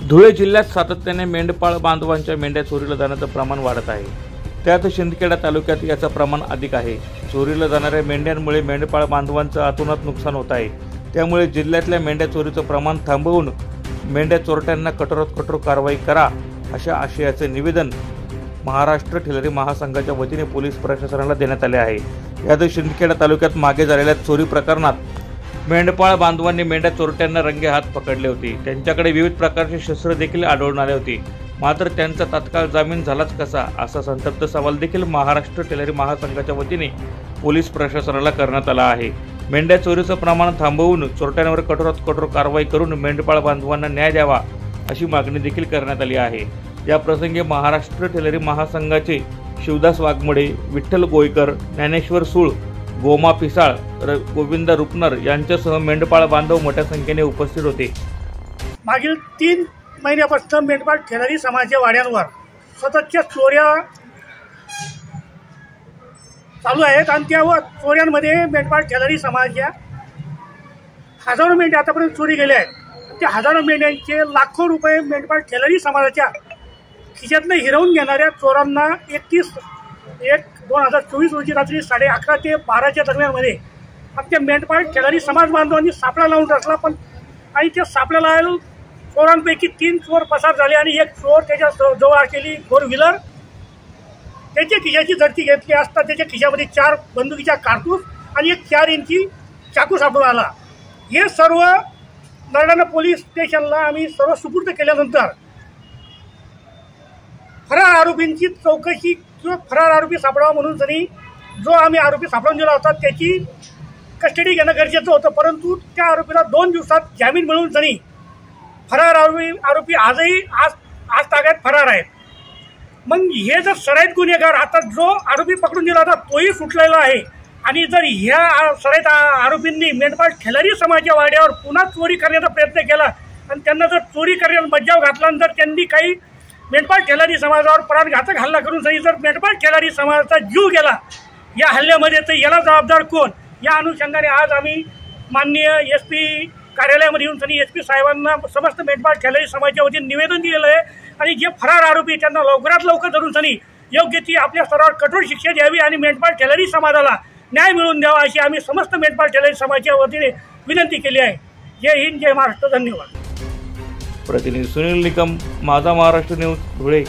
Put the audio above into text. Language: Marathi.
धुळे जिल्ह्यात सातत्याने मेंढपाळ बांधवांच्या मेंढ्या चोरीला जाण्याचं प्रमाण वाढत आहे। त्यात शिंदखेडा तालुक्यात याचं प्रमाण अधिक आहे। चोरीला जाणाऱ्या मेंढ्यांमुळे मेंढपाळ बांधवांचं अतोनात नुकसान होत आहे। त्यामुळे जिल्ह्यातल्या मेंढ्या चोरीचं प्रमाण थांबवून मेंढ्या चोरट्यांना कठोरात कठोर कारवाई करा अशा आशयाचे निवेदन महाराष्ट्र टेलरी महासंघाच्या वतीने पोलीस प्रशासनाला देण्यात आले आहे। यात शिंदखेडा तालुक्यात मागे झालेल्या चोरी प्रकरणात मेंढपाळ बांधवांनी मेंढ्या चोरट्यांना रंगे हात पकडले होते। त्यांच्याकडे विविध प्रकारचे शस्त्र देखील आढळून आले होते। मात्र त्यांचा तात्काळ जामीन झालाच कसा असा संतप्त सवाल देखील महाराष्ट्र टेलरी महासंघाच्या वतीने पोलीस प्रशासनाला करण्यात आला आहे। मेंढ्या चोरीचं प्रमाण थांबवून चोरट्यांवर कठोरात कठोर कारवाई करून मेंढपाळ बांधवांना न्याय द्यावा अशी मागणी देखील करण्यात आली आहे। या प्रसंगी महाराष्ट्र टेलरी महासंघाचे शिवदास वाघमोडे, विठ्ठल गोयकर, ज्ञानेश्वर सूळ, गोमा पिसाळ, गोविंद रुपनर यांच्यासह मेंढपाळ बांधव मोठ्या संख्येने उपस्थित होते। मागील 3 महिन्यापासून मेंढपाळ टेलरी समाजाच्या वाड्यांवर सततच्या चोऱ्या चालू आहेत आणि त्या चोऱ्यांमध्ये मेंढपाळ टेलरी समाजाच्या हजारो मेंढ्या आतापर्यंत चोरी गेल्या आहेत। त्या हजारो मेंढ्यांचे लाखो रुपये मेंढपाळ टेलरी समाजाच्या खिशातनं हिरवून घेणाऱ्या चोरांना 31/1/2024 रोजी रात्री 11:30 ते 12च्या दरम्यानमध्ये आमच्या मेंढपाळ टेलरी समाज बांधवांनी सापळा लावून टाकला। पण आणि त्या सापळ्याला चोरांपैकी 3 चोर पसार झाले आणि एक चोर त्याच्या जवळ असलेली 4 व्हीलर त्याच्या खिशाची झडती घेतली असता त्याच्या खिशामध्ये 4 बंदुकीच्या कारतूस आणि एक 4 इंची चाकू सापडून आला। हे सर्व नरडाणा पोलीस स्टेशनला आम्ही सर्व सुपूर्द केल्यानंतर फरार आरोपींची चौकशी किंवा फरार आरोपी सापडावा म्हणून जरी जो आम्ही आरोपी सापडून दिला होता त्याची कस्टडी घेणं गरजेचं होतं, परंतु त्या आरोपीला 2 दिवसात जामीन मिळून जरी फरार आरोपी आज ताब्यात फरार आहेत। मग हे जर सराईत गुन्हेगार आता जो आरोपी पकडून दिला होता तोही सुटलेला आहे आणि जर ह्या सराईत आरोपींनी मेंढपाळ टेलरी समाजाच्या वाड्यावर पुन्हा चोरी करण्याचा प्रयत्न केला आणि त्यांना जर चोरी करण्याचा मज्जाव घातला आणि जर त्यांनी काही मेंढपाळ टेलरी समाजावर प्राणघातक हल्ला करून जरी जर मेंढपाळ टेलरी समाजाचा जीव गेला या हल्ल्यामध्ये तर याला जबाबदार कोण या अनुषंगाने आज आम्ही माननीय SP कार्यालयामध्ये येऊन त्यांनी SP साहेबांना समस्त मेंढपाळ टेलरी समाजाच्या वतीने निवेदन दिलेलं आहे आणि जे फरार आरोपी त्यांना लवकरात लवकर धरून त्यांनी योग्य ती आपल्या स्तरावर कठोर शिक्षा द्यावी आणि मेंढपाळ टेलरी समाजाला न्याय मिळवून द्यावा अशी आम्ही समस्त मेंढपाळ टेलरी समाजाच्या वतीने विनंती केली आहे। जय हिंद, जय महाराष्ट्र, धन्यवाद। प्रतिनिधी सुनील निकम, माझा महाराष्ट्र न्यूज, धुळे।